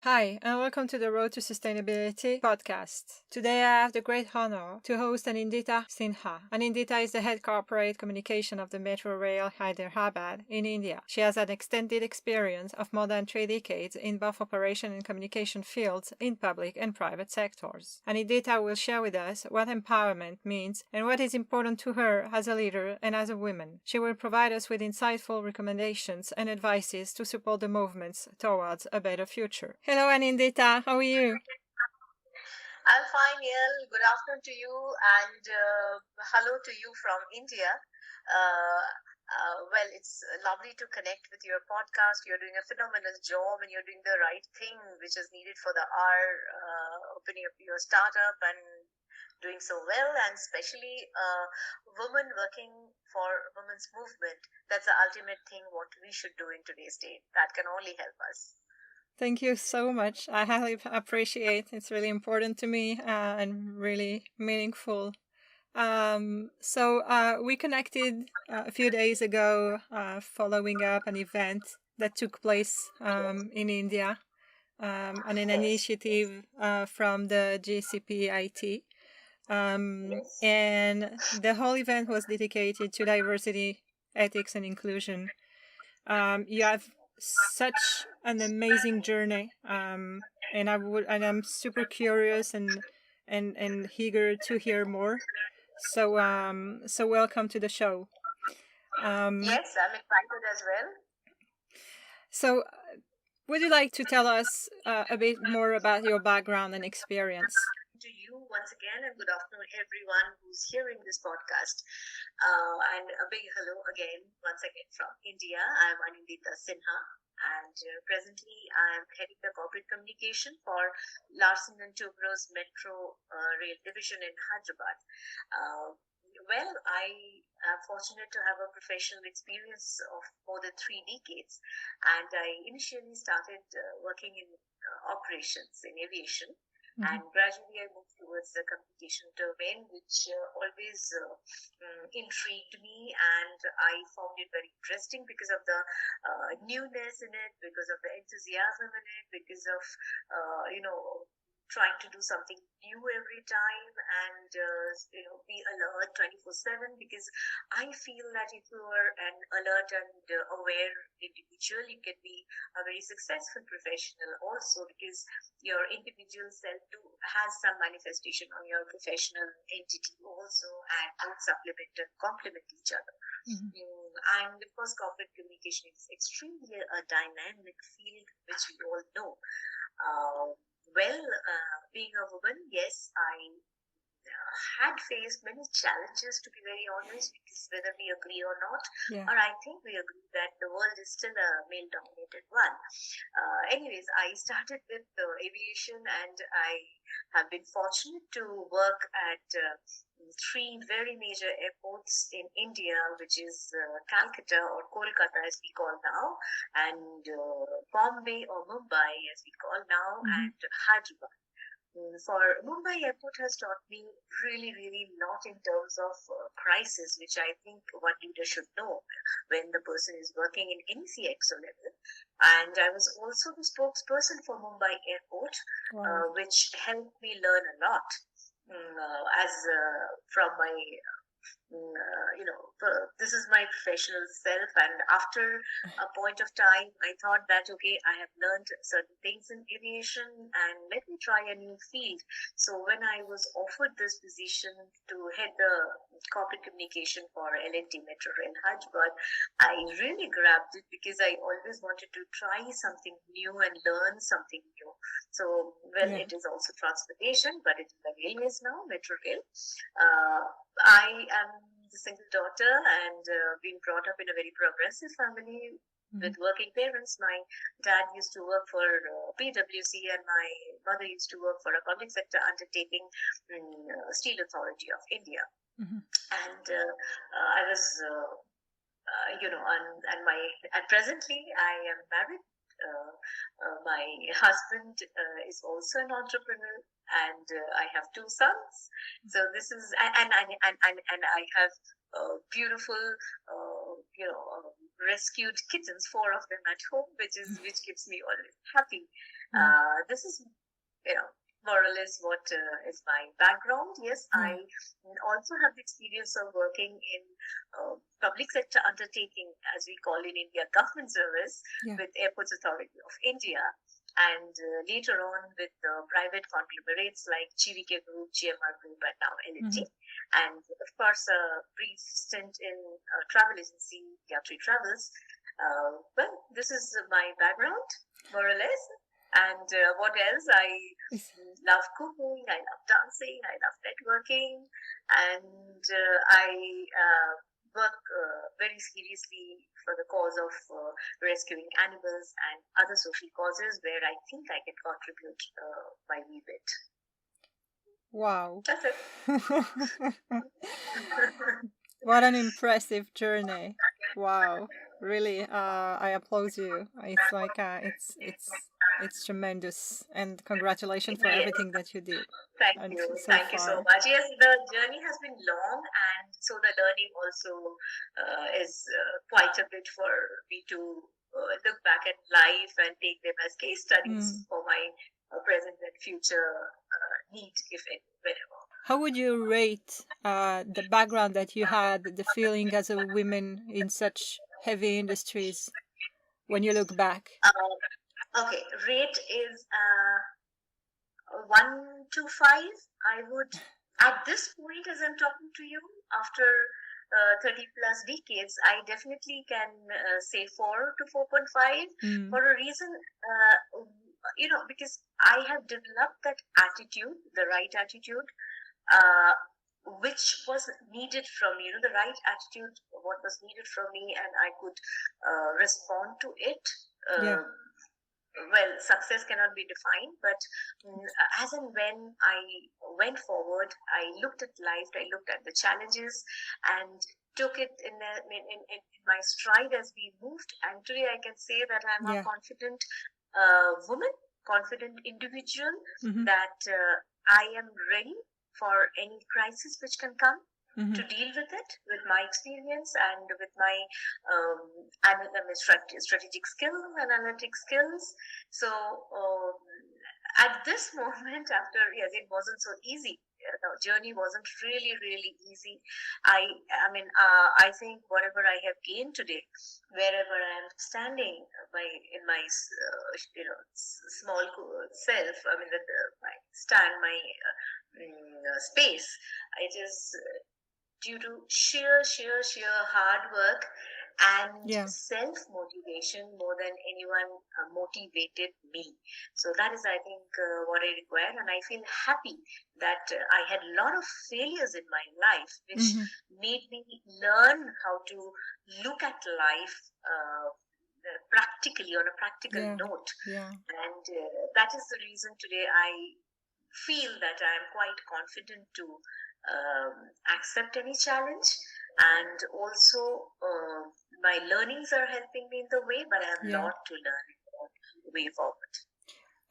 Hi, and welcome to the Road to Sustainability podcast. Today I have the great honor to host Anindita Sinha. Anindita is the head corporate communication of the Metro Rail Hyderabad in India. She has an extended experience of more than 3 decades in both operation and communication fields in public and private sectors. Anindita will share with us what empowerment means and what is important to her as a leader and as a woman. She will provide us with insightful recommendations and advices to support the movements towards a better future. Hello, Anindita. How are you? I'm fine, Neil. Good afternoon to you and hello to you from India. Well, it's lovely to connect with your podcast. You're doing a phenomenal job and you're doing the right thing, which is needed for the hour, opening up your startup and doing so well, and especially women working for women's movement. That's the ultimate thing what we should do in today's day. That can only help us. Thank you so much. I highly appreciate it. It's really important to me and really meaningful. We connected a few days ago following up an event that took place in India on an Yes, initiative from the GCPIT. yes. And the whole event was dedicated to diversity, ethics, and inclusion. You have such an amazing journey, and I'm super curious and eager to hear more. So welcome to the show. Um, Yes, I'm excited as well. so, would you like to tell us a bit more about your background and experience? To you once again, and good afternoon, everyone who's hearing this podcast. And a big hello again, once again from India. I'm Anindita Sinha, and presently I'm heading the corporate communication for Larsen and Toubro's Metro Rail Division in Hyderabad. Uh, well, I am fortunate to have a professional experience of more than 3 decades, and I initially started working in operations in aviation, Mhm. and gradually I moved towards the communication domain, which always intrigued me, and I found it very interesting because of the newness in it, because of the enthusiasm in it, because of trying to do something new every time, and be alert 24/7, because I feel that if you are an alert and aware individual, you can be a very successful professional also, because your individual self too has some manifestation on your professional entity also, and both supplement and complement each other. Mhm. And of course, corporate communication is extremely a dynamic field, which we all know. Being a woman, yes, I had faced many challenges, to be very honest, because whether we agree or not, Yeah. or I think we agree that the world is still a male dominated one. Anyways, I started with aviation, and I have been fortunate to work at three very major airports in India, which is Calcutta, or Kolkata as we call now, and Bombay, or Mumbai as we call now, Mhm. and Hyderabad. For Mumbai Airport has taught me really, really lot in terms of crisis, which I think one leader should know when the person is working in any CXO level. And I was also the spokesperson for Mumbai Airport, Wow. which helped me learn a lot as from my this is my professional self. And after a point of time, I thought that, okay, I have learned certain things in aviation, and let me try a new field. So when I was offered this position to head the corporate communication for L&T Metro Rail Hyderabad, I really grabbed it, because I always wanted to try something new and learn something new. So, well, Yeah. it is also transportation, but it's the railways now, Metro Rail. uh, I am the single daughter, and being brought up in a very progressive family Mhm. with working parents. My dad used to work for PwC, and my mother used to work for a public sector undertaking, Steel Authority of India. Mhm. And I was, and presently I am married. My husband is also an entrepreneur, and I have two sons. So this is, and I have beautiful, rescued kittens, four of them at home, which keeps me always happy. This is, more or less what is my background. Yes, I also have the experience of working in public sector undertaking, as we call in India, government service with Airports Authority of India, and later on with private conglomerates like GVK Group, GMR Group, and now L&T. And of course, a brief stint in travel agency, Yatri Travels. Well, this is my background, more or less. And what else? I love cooking, I love dancing, I love networking, and I work very seriously for the cause of rescuing animals and other social causes where I think I can contribute my wee bit. Wow. That's it. What an impressive journey. Wow. Really, I applaud you. It's like, it's tremendous. And congratulations for everything that you did. Thank you. Thank you so much. Yes, the journey has been long, and so the learning also is quite a bit for me to look back at life and take them as case studies for my present and future need, if any, whenever. How would you rate the background that you had, the feeling as a woman in such heavy industries when you look back? Okay, rate is 1 to 5. I would, at this point, as I'm talking to you, after 30 plus decades, I definitely can say 4 to 4.5 for a reason, because I have developed that attitude, the right attitude, which was needed from me, the right attitude, what was needed from me, and I could respond to it. Well, success cannot be defined, but as and when I went forward, I looked at life, I looked at the challenges, and took it in my stride as we moved. And today I can say that I'm a confident woman, confident individual, that I am ready for any crisis which can come, to deal with it with my experience and with my strategic skills, analytic skills. So at this moment, after, yes, it wasn't so easy. The journey wasn't really easy. I think whatever I have gained today, wherever I am standing in my small self, my stand, my space, it is due to sheer hard work and self-motivation more than anyone motivated me. So that is, I think, what I require, and I feel happy that I had a lot of failures in my life, which made me learn how to look at life practically, on a practical note. And that is the reason today I feel that I am quite confident to accept any challenge, and also my learnings are helping me in the way, but I have a lot to learn the way forward.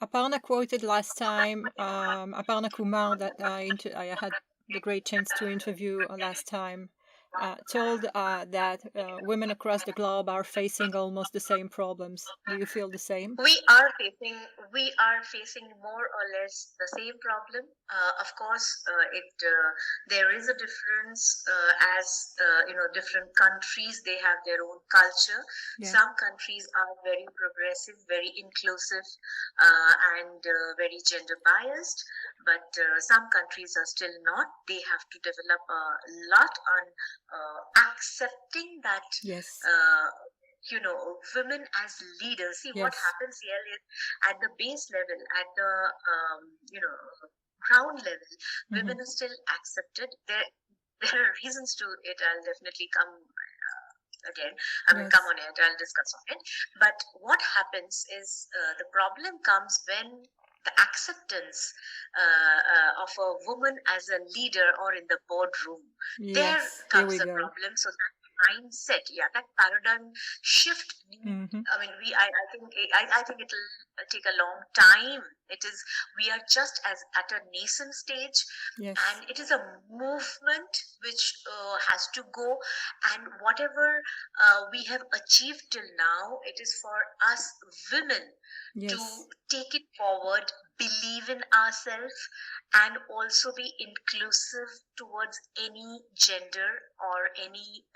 Aparna quoted last time, Aparna Kumar, that I had the great chance to interview last time, told that women across the globe are facing almost the same problems. Do you feel the same? We are facing more or less the same problem. Of course, there is a difference, as different countries, they have their own culture. Some countries are very progressive, very inclusive, and very gender biased, but some countries are still not. They have to develop a lot on accepting that women as leaders. See, what happens here is at the base level, at the ground level, women are still accepted. There are reasons to it. I'll definitely come again. Come on it. I'll discuss on it. But what happens is the problem comes when the acceptance of a woman as a leader or in the boardroom. There comes the problem. So that mindset, that paradigm shift. I think it'll take a long time We are just as at a nascent stage, Yes. and it is a movement which has to go. And whatever we have achieved till now, it is for us women Yes. to take it forward, believe in ourselves, and also be inclusive towards any gender or any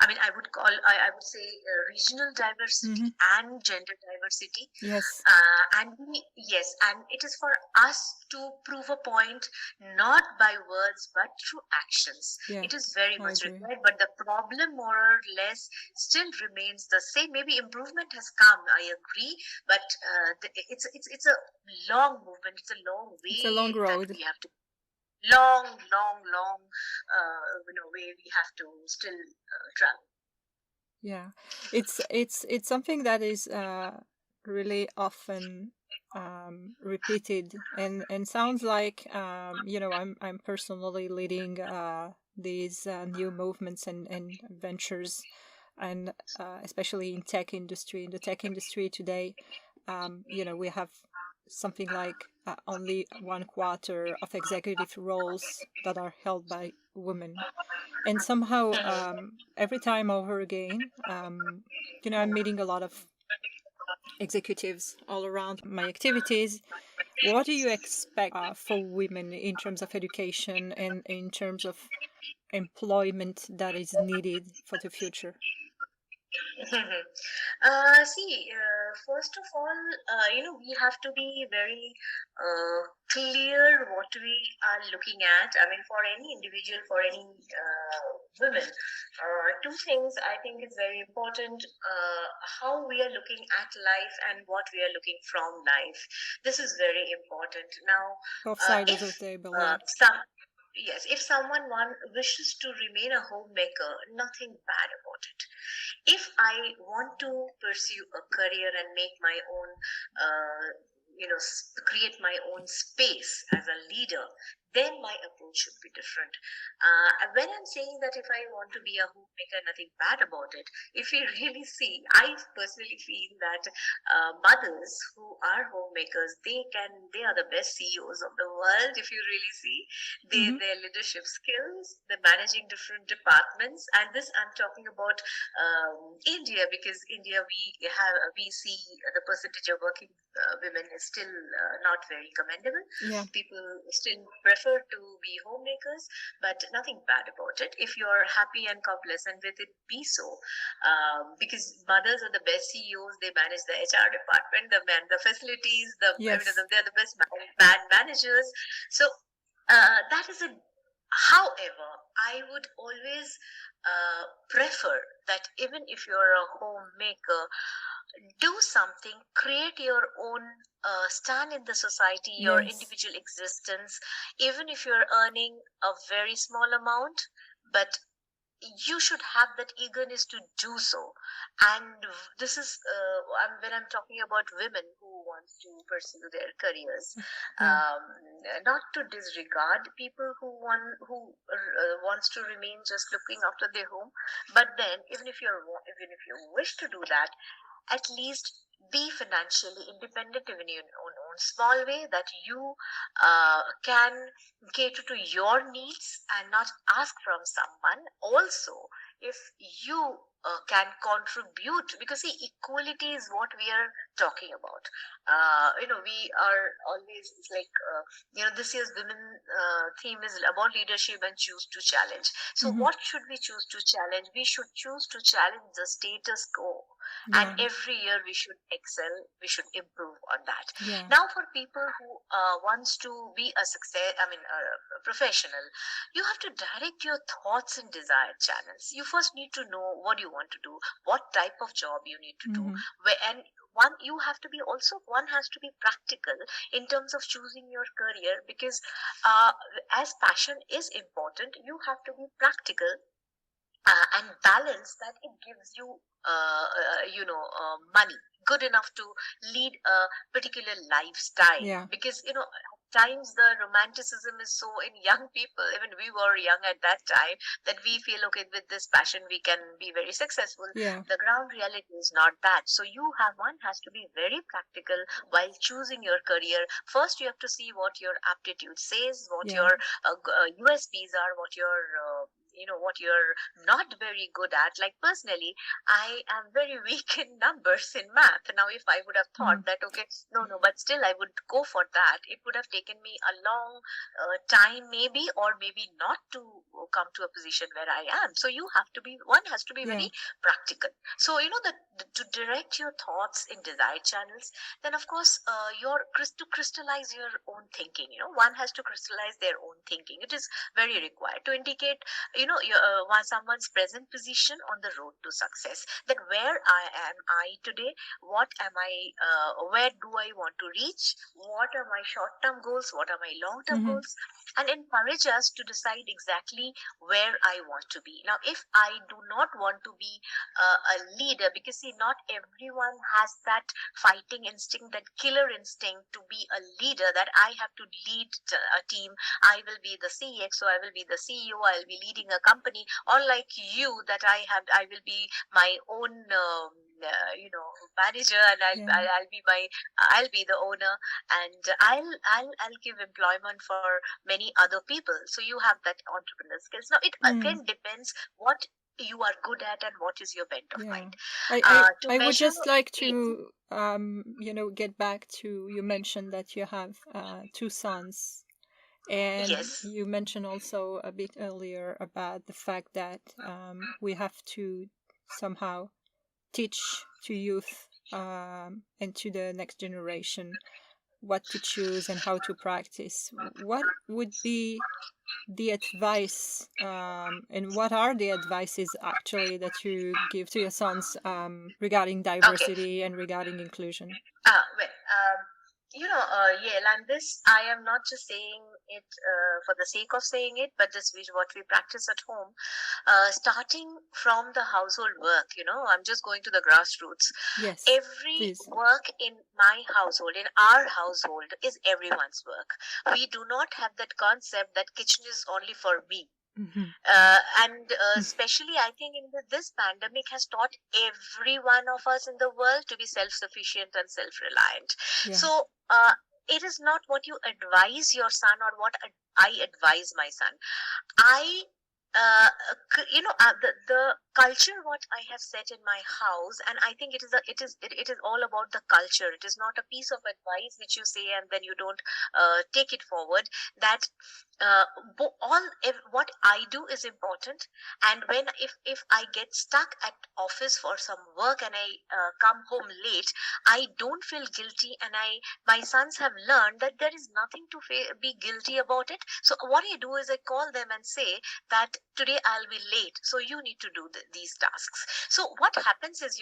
I would say regional diversity and gender diversity. Yes. And it is for us to prove a point, not by words but through actions. Yeah, it is very I much agree. required, but the problem more or less still remains the same. Maybe improvement has come, I agree, but it's a long movement. It's a long way. It's a long road. That we have to long way we have to still travel. Yeah, it's something that is really often repeated, and sounds like I'm personally leading these new movements and ventures, and especially in the tech industry today. We have something like only 1/4 of executive roles that are held by women, and somehow every time over again, I'm meeting a lot of executives all around my activities. What do you expect for women in terms of education and in terms of employment that is needed for the future? First of all, we have to be very clear what we are looking at. I mean, for any individual, for any women, two things I think is very important: how we are looking at life and what we are looking from life. This is very important. Now, Both sides of if the table, yeah. Yes, if someone wishes to remain a homemaker, nothing bad about it. If I want to pursue a career and make my own, create my own space as a leader, then my approach should be different. When I'm saying that if I want to be a homemaker, nothing bad about it. If you really see, I personally feel that mothers who are homemakers, they are the best CEOs of the world. If you really see, their leadership skills, they're managing different departments, and this I'm talking about India, because India we see the percentage of working women is still not very commendable. Yeah. People still prefer to be homemakers, but nothing bad about it. If you're happy and complacent with it, be so. Because mothers are the best CEOs. They manage the HR department, the facilities, Yes. they're the best managers. So that is a. However, I would always prefer that even if you're a homemaker, do something, create your own stand in the society, your Yes. individual existence, even if you're earning a very small amount, but you should have that eagerness to do so. And this is when I'm talking about women who wants to pursue their careers, not to disregard people wants to remain just looking after their home, but then even if you wish to do that, at least be financially independent even in your own small way, that you can cater to your needs and not ask from someone. Also, if you can contribute, because see, equality is what we are talking about. We are always, it's like this year's women theme is about leadership and choose to challenge. So what should we choose to challenge? We should choose to challenge the status quo. And every year we should excel, we should improve on that. Now, for people who wants to be a a professional, you have to direct your thoughts in desired channels. You first need to know what you want to do, what type of job you need to do, and one has to be practical in terms of choosing your career, because as passion is important, you have to be practical and balance that it gives you money good enough to lead a particular lifestyle. Because times the romanticism is so in young people, even we were young at that time, that we feel, okay, with this passion we can be very successful. Yeah. The ground reality is not that. So one has to be very practical while choosing your career. First, you have to see what your aptitude says, what Yeah. your USPs are, what your what you're not very good at. Like personally, I am very weak in numbers in math. Now, if I would have thought that, okay, no, but still I would go for that, it would have taken me a long time, maybe, or maybe not to come to a position where I am. So one has to be Yeah. very practical. So, to direct your thoughts in desired channels, then of course, to crystallize your own thinking, one has to crystallize their own thinking. It is very required to indicate someone's present position on the road to success, that where I today, what am I where do I want to reach, what are my short term goals, what are my long term goals, and encourage us to decide exactly where I want to be. Now, if I do not want to be a leader, because see, not everyone has that fighting instinct, that killer instinct to be a leader, that I have to lead a team, I will be the CXO, I will be the CEO, I'll be leading a company, or like you, that I will be my own manager, and I'll be the owner, and I'll give employment for many other people. So you have that entrepreneur skills. Now, it again depends what you are good at and what is your bent of mind. I would just like to get back to, you mentioned that you have 2 sons, and yes, you mentioned also a bit earlier about the fact that we have to somehow teach to youth and to the next generation what to choose and how to practice. What would be the advice, and what are the advices actually that you give to your sons regarding okay. diversity and regarding inclusion? Well, Yael, and this I am not just saying it for the sake of saying it, but this is what we practice at home. Starting from the household work, I'm just going to the grassroots. Yes, Every please. work in my household, in our household, is everyone's work. We do not have that concept that kitchen is only for me. And especially, I think this pandemic has taught every one of us in the world to be self-sufficient and self-reliant. Yeah. So it is not what you advise your son or what I advise my son. I the culture what I have set in my house, and I think it is all about the culture. It is not a piece of advice which you say and then you don't take it forward. That what I do is important, and when if I get stuck at office for some work and I come home late, I don't feel guilty, and my sons have learned that there is nothing to be guilty about it. So what I do is I call them and say that today I'll be late, so you need to do these tasks. So what happens is,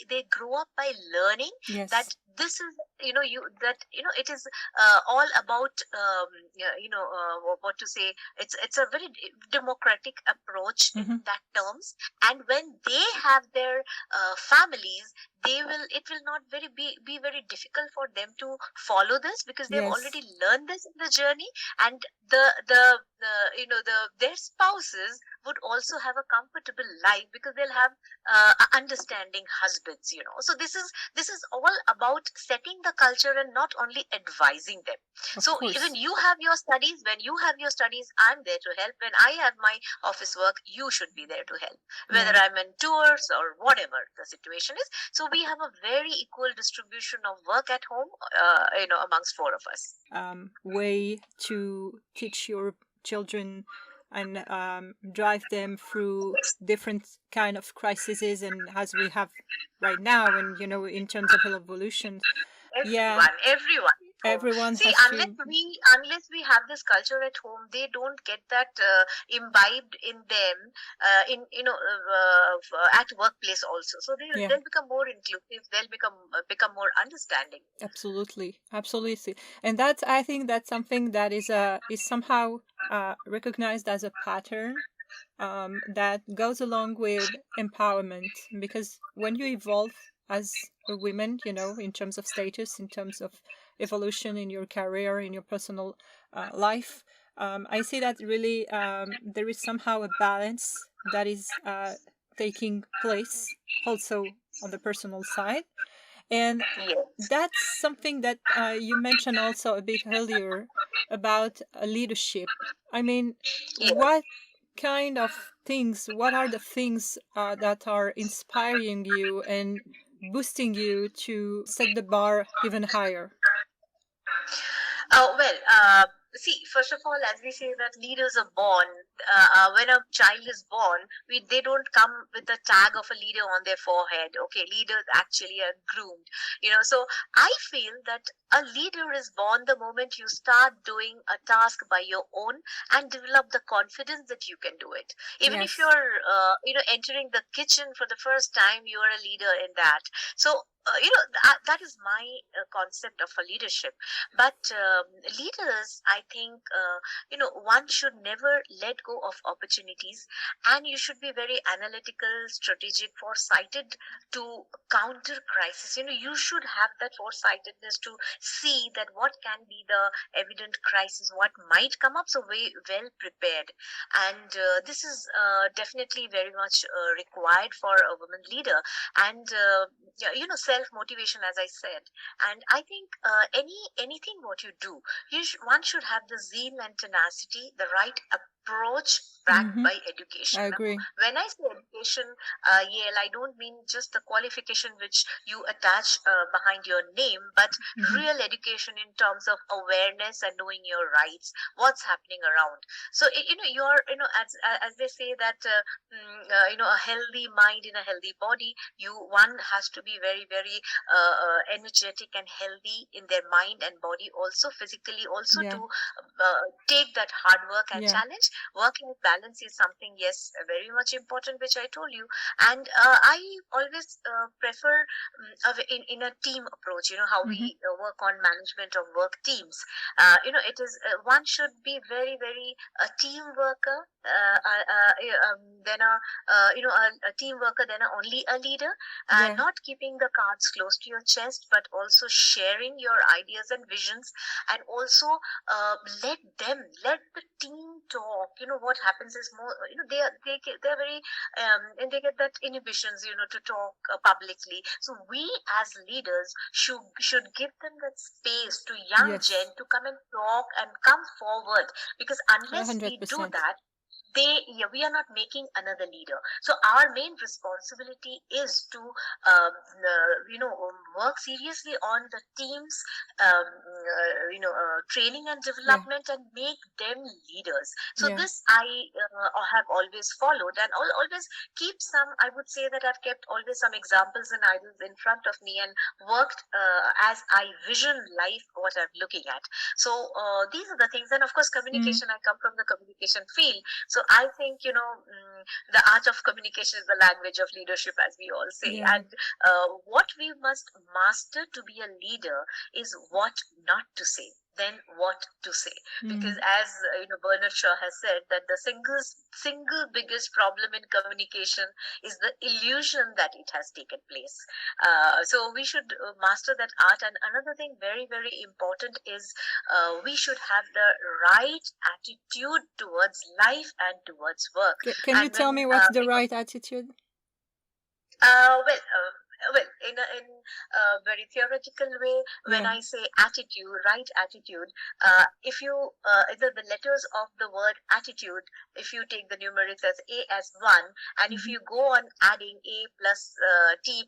they grow up by learning. Yes. That this is, it is all about, what to say, it's a very democratic approach in that terms. And when they have their families, it will not be very difficult for them to follow this, because they've already learned this in the journey, and their spouses would also have a comfortable life, because they'll have understanding husbands. So this is all about setting the culture and not only advising them. So even you have your studies, when you have your studies, I'm there to help. When I have my office work, you should be there to help, whether I'm in tours or whatever the situation is. So we have a very equal distribution of work at home, amongst 4 of us. Way to teach your children and drive them through different kind of crises, and as we have right now, and in terms of evolution. Everyone See, has unless we have this culture at home, they don't get that imbibed in them, at workplace also. So they'll become more inclusive. They'll become more understanding. Absolutely, and I think that's something that is somehow recognized as a pattern that goes along with empowerment, because when you evolve as women, in terms of status, in terms of evolution in your career, in your personal life. I see that really there is somehow a balance that is taking place also on the personal side. And Yes. that's something that you mentioned also a bit earlier about leadership. I mean, Yes. what kind of things, what are the things that are inspiring you and boosting you to set the bar even higher? Well, see, first of all, as we say that leaders are born, when a child is born, they don't come with a tag of a leader on their forehead. Okay, leaders actually are groomed. So I feel that a leader is born the moment you start doing a task by your own and develop the confidence that you can do it. Even if Yes. you're, entering the kitchen for the first time, you are a leader in that. So, that is my concept of a leadership. But leaders, I think, one should never let go of opportunities, and you should be very analytical, strategic, foresighted to counter crisis. You should have that foresightedness to see that what can be the evident crisis, what might come up, so we well prepared. And this is definitely very much required for a woman leader. And yeah, self motivation, as I said. And I think anything what you do, one should have the zeal and tenacity, the right approach backed Mm-hmm. by education. I Now, agree. when I say education, Yale, I don't mean just the qualification which you attach behind your name, but Mm-hmm. real education in terms of awareness and knowing your rights, what's happening around. So you're, as they say that a healthy mind in a healthy body, one has to be very, very energetic and healthy in their mind and body, also physically, also Yeah. to take that hard work and Yeah. challenge. Work life balance is something, yes, very much important, which I told you. And I always prefer in a team approach, how Mm-hmm. we work on management of work teams. It is one should be very, very a team worker, then a team worker, then only a leader, Yeah. not keeping the cards close to your chest, but also sharing your ideas and visions, and also let let the team talk. What happens is more, they're very and they get that inhibitions, to talk publicly. So we as leaders should give them that space to young Yes. gen to come and talk and come forward, because unless we do 100%. that, we are not making another leader. So our main responsibility is to work seriously on the teams, training and Yeah. development, and make them leaders. So Yeah. this I have always followed, and always keep some, I would say that I've kept always some examples and idols in front of me, and worked as I vision life what I'm looking at. So these are the things. And of course, Mm. communication, I come from the communication field. So I think, the art of communication is the language of leadership, as we all say. Yeah. And what we must master to be a leader is what not to say, then what to say. Because Mm. as Bernard Shaw has said, that the single biggest problem in communication is the illusion that it has taken place. So we should master that art. And another thing very, very important is we should have the right attitude towards life and towards work. Can you And when tell me what's the right attitude? Well, in a very theoretical way, when Yeah. I say attitude, right attitude, if you the letters of the word attitude, if you take the numerics as A as 1, and if Mm-hmm. you go on adding A plus T,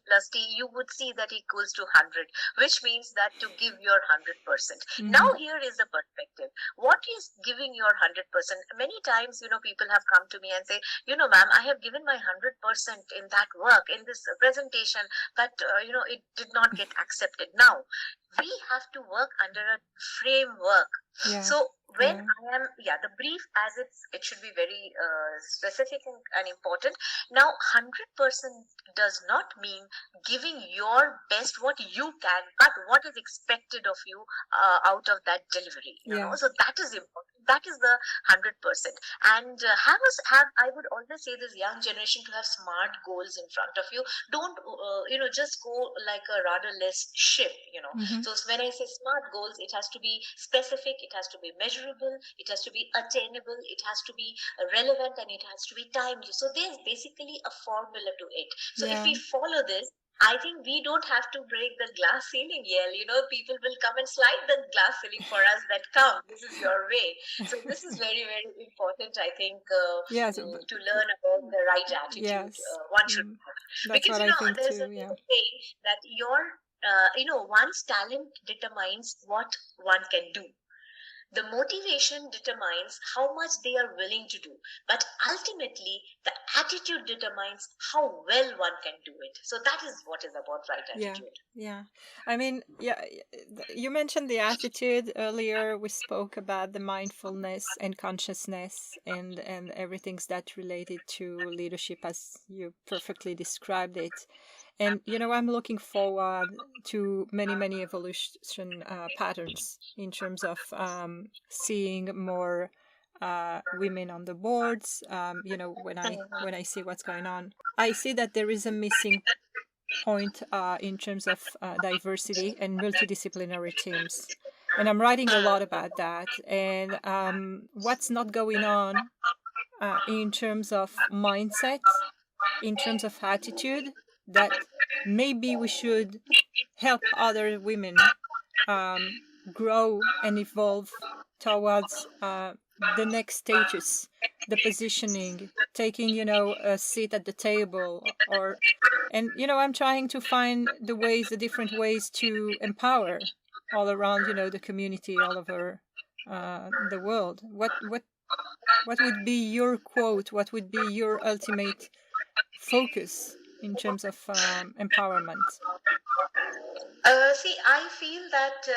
you would see that equals to 100, which means that to give your 100%. Now Mm-hmm. here is the perspective. What is giving your 100%? Many times, people have come to me and say, ma'am, I have given my 100% in that work, in this presentation, but it did not get accepted. Now we have to work under a framework. Yeah. So when Yeah. the brief as it should be very specific and important. Now, 100% does not mean giving your best what you can, but what is expected of you out of that delivery. Yeah. So that is important. That is the 100%. And have I would always say this young generation to have smart goals in front of you. Don't just go like a rudderless ship. Mm-hmm. So when I say smart goals, it has to be specific, it has to be measurable, it has to be attainable, it has to be relevant, and it has to be timely. So there's basically a formula to it. So if Yeah. we follow this, I think we don't have to break the glass ceiling, Yell. People will come and slide the glass ceiling for us that come. This is your way. So this is very, very important, I think, Yes. to learn about the right attitude Yes. one should have. That's Because, what I think there's too. a Yeah. saying that one's talent determines what one can do. The motivation determines how much they are willing to do, but ultimately the attitude determines how well one can do it. So that is what is about right Yeah. attitude. Yeah. I mean, yeah, you mentioned the attitude earlier. We spoke about the mindfulness and consciousness and everything's that related to leadership as you perfectly described it. And I'm looking forward to many evolution patterns in terms of seeing more women on the boards. When I see what's going on, I see that there is a missing point in terms of diversity and multidisciplinary teams. And I'm writing a lot about that. And what's not going on in terms of mindset, in terms of attitude, that maybe we should help other women grow and evolve towards the next stages, the positioning, taking a seat at the table, and I'm trying to find the different ways to empower all around the community all over the world. What would be your quote? What would be your ultimate focus in terms of empowerment? See, I feel that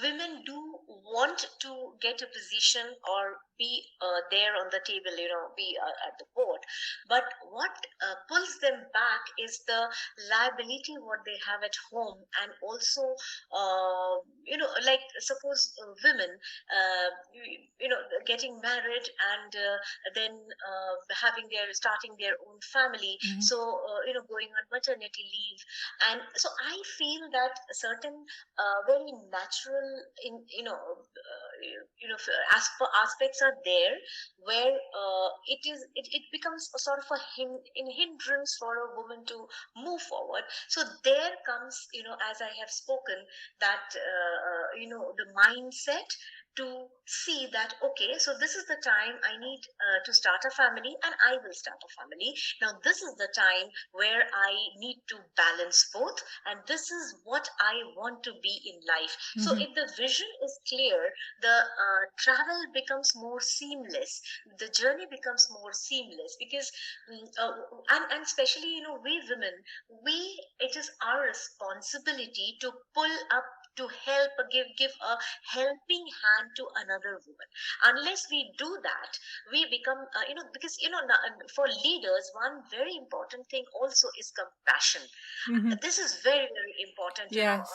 women do want to get a position or be there on the table, be at the board. But what pulls them back is the liability what they have at home, and also, like suppose women, getting married and then starting their own family. Mhm. So going on maternity leave, and so I feel that certain very natural in aspects are there where it becomes a sort of a hindrance for a woman to move forward. So there comes, as I have spoken, that the mindset to see that, okay, so this is the time I need to start a family, and I will start a family. Now this is the time where I need to balance both, and this is what I want to be in life. So Mhm. if the vision is clear, the travel becomes more seamless, the journey becomes more seamless, because and especially, we women, it is our responsibility to pull up, to help, give a helping hand to another woman. Unless we do that, we become because for leaders, one very important thing also is compassion. Mhm. This is very, very important. Yes.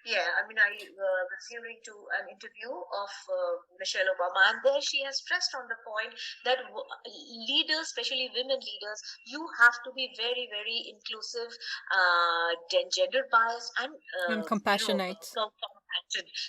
I mean, I was hearing to an interview of Michelle Obama, and there she has stressed on the point that leaders, especially women leaders, you have to be very, very inclusive, gender biased, and And compassionate.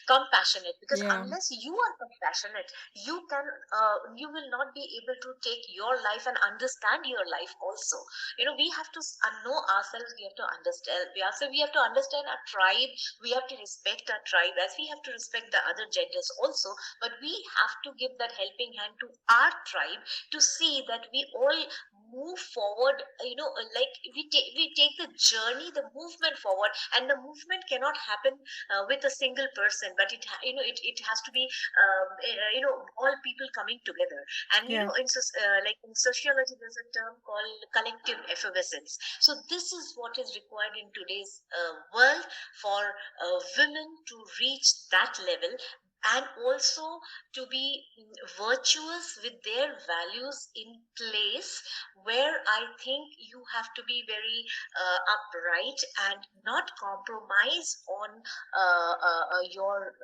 compassionate. Because Yeah. unless you are compassionate, you will not be able to take your life and understand your life also. We have to know ourselves. We have to understand. We have to understand our tribe. We have to respect our tribe as we have to respect the other genders also. But we have to give that helping hand to our tribe to see that we all move forward, like we take the journey, the movement forward, and the movement cannot happen with a single person, but it has to be all people coming together. And Yeah. like in sociology, there's a term called collective effervescence. So this is what is required in today's world for women to reach that level, and also to be virtuous with their values in place, where I think you have to be very upright and not compromise on your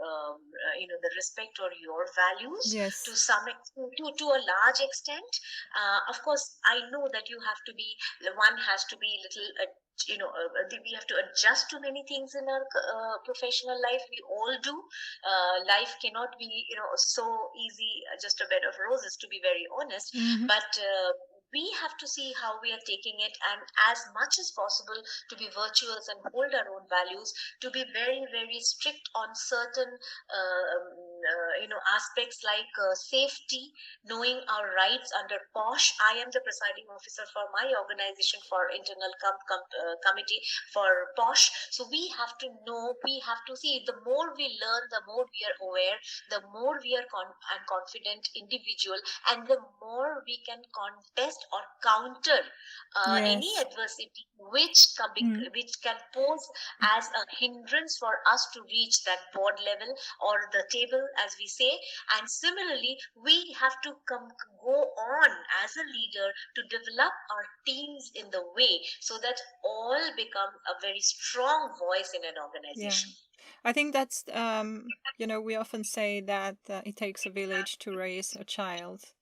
the respect or your values to Yes. to a large extent. Of course, I know that you have to be, one has to be little we have to adjust to many things in our professional life. We all do. Life cannot be so easy, just a bed of roses, to be very honest. Mm-hmm. But we have to see how we are taking it, and as much as possible to be virtuous and hold our own values, to be very very strict on certain aspects like safety, knowing our rights under POSH. I am the presiding officer for my organization for internal committee for POSH. So we have to know, we have to see. The more we learn, the more we are aware, the more we are and confident individual, and the more we can contest or counter any Yes. adversity which can pose as a hindrance for us to reach that board level or the table, as we say. And similarly, we have to go on as a leader to develop our teams in the way so that all become a very strong voice in an organization. I think that's we often say that it takes a village to raise a child,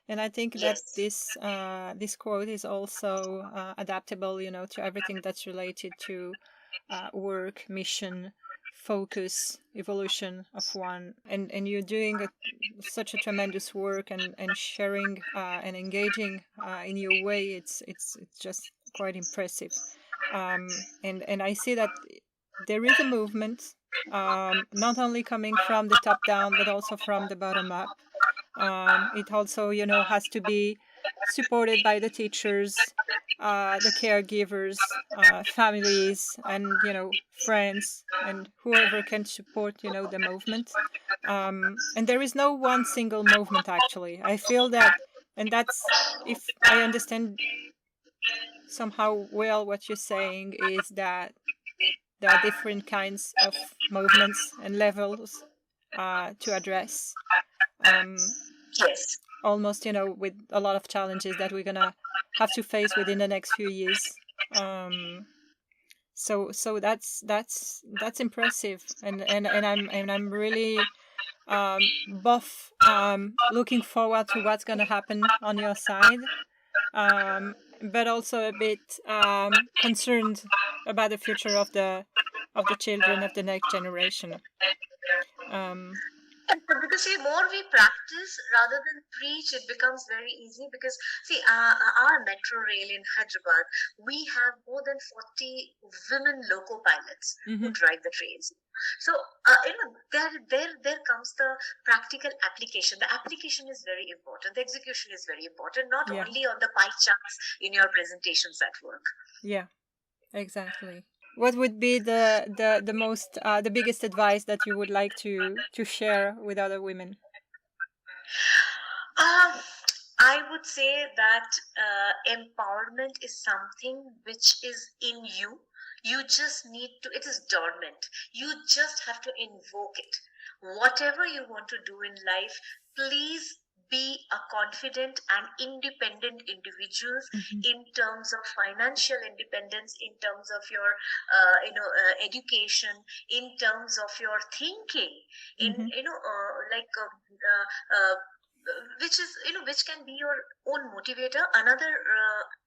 and I think that Yes. this quote is also adaptable, to everything that's related to work, mission, focus, evolution of one, and you're doing such a tremendous work and sharing and engaging in your way. It's just quite impressive, and I see that there is a movement, not only coming from the top down but also from the bottom up. It also has to be supported by the teachers, the caregivers, families, and friends, and whoever can support the movement. And there is no one single movement, actually. I feel that, and that's, if I understand somehow well what you're saying, is that there are different kinds of movements and levels to address. Yes. Almost, with a lot of challenges that we're gonna have to face within the next few years. So that's impressive, and I'm really both looking forward to what's gonna happen on your side, but also a bit concerned about the future of the children of the next generation. Because see, more we practice rather than preach, it becomes very easy. Because see, our metro rail in Hyderabad, we have more than 40 women loco pilots who drive the trains. So there comes the practical application. The application is very important. The execution is very important, not only on the pie charts in your presentations at work. Yeah, exactly. What would be the most the biggest advice that you would like to share with other women? I would say that empowerment is something which is in you. You just need to, it is dormant. You just have to invoke it. Whatever you want to do in life, please be a confident and independent individuals in terms of financial independence, in terms of your education, in terms of your thinking, in which is which can be your own motivator. Another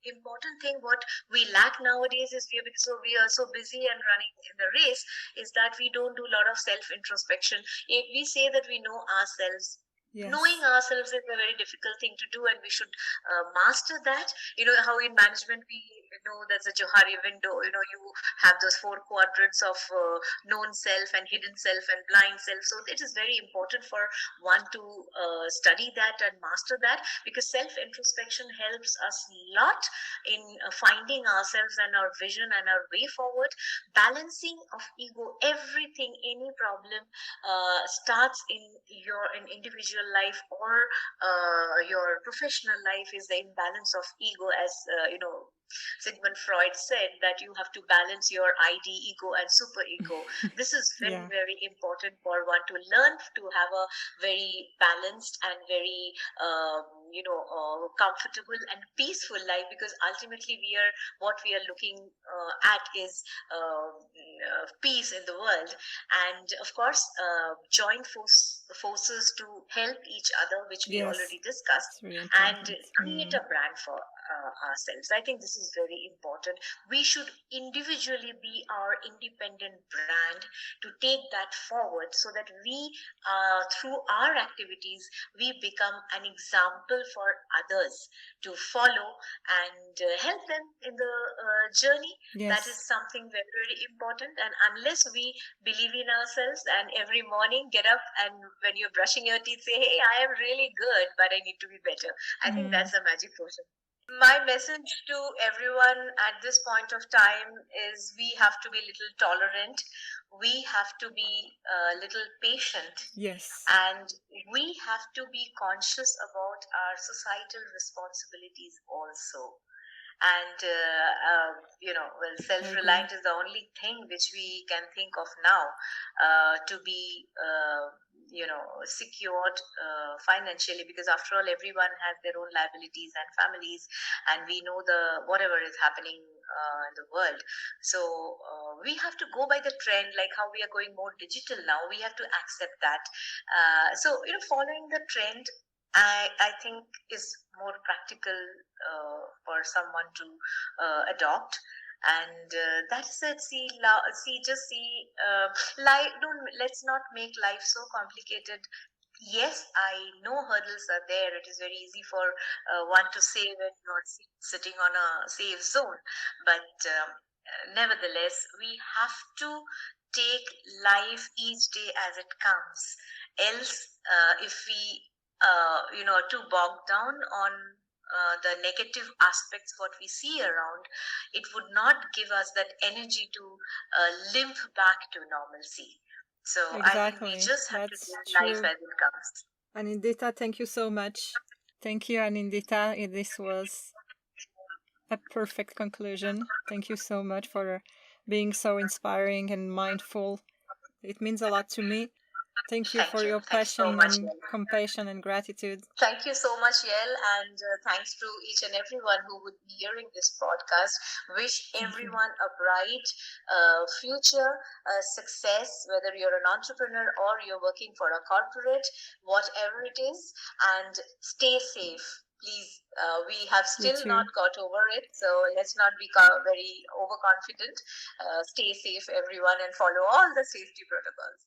important thing what we lack nowadays is we are so busy and running in the race, is that we don't do a lot of self introspection. If we say that we know ourselves, knowing ourselves is a very difficult thing to do, and we should master that. How in management we know there's a Johari window. You have those four quadrants of known self and hidden self and blind self. So it is very important for one to study that and master that, because self introspection helps us a lot in finding ourselves and our vision and our way forward. Balancing of ego, everything, any problem starts in your individual life or your professional life, is the imbalance of ego. As Sigmund Freud said that you have to balance your ID ego and super ego. This is very, Yeah. very important for one to learn to have a very balanced and very comfortable and peaceful life, because ultimately what we are looking at is peace in the world. And of course, join forces to help each other, which we Yes. already discussed, It's really and important. create a brand for ourselves. I think this is very important. We should individually be our independent brand, to take that forward, so that we, through our activities, we become an example for others to follow, and help them in the journey. That is Yes. something very, very important. And unless we believe in ourselves, and every morning get up and when you're brushing your teeth say, hey, I am really good, but I need to be better, I think that's the magic potion. My message to everyone at this point of time is we have to be a little tolerant, we have to be a little patient, Yes. and we have to be conscious about our societal responsibilities also. And well, self-reliant is the only thing which we can think of now, to be secured financially, because after all, everyone has their own liabilities and families, and we know the whatever is happening in the world. So we have to go by the trend, like how we are going more digital now, we have to accept that. So following the trend, I think is more practical for someone to adopt. And that's it. Life. Don't Let's not make life so complicated. Yes, I know hurdles are there. It is very easy for one to say when you're sitting on a safe zone, but nevertheless, we have to take life each day as it comes. Else, if we are too bogged down on the negative aspects what we see around, it would not give us that energy to limp back to normalcy. So I think we Exactly. just have to That's take life true. as it comes. Anindita, thank you so much. Thank you, Anindita. This was a perfect conclusion. Thank you so much for being so inspiring and mindful. It means a lot to me. Thank you for your Thank you so passion much, and Yael. compassion and gratitude. Thank you so much, Yael, and thanks to each and everyone who would be hearing this podcast. Wish everyone a bright future, success, whether you're an entrepreneur or you're working for a corporate, whatever it is, and stay safe. Please, we have still not got over it, so let's not be very overconfident. Stay safe, everyone, and follow all the safety protocols.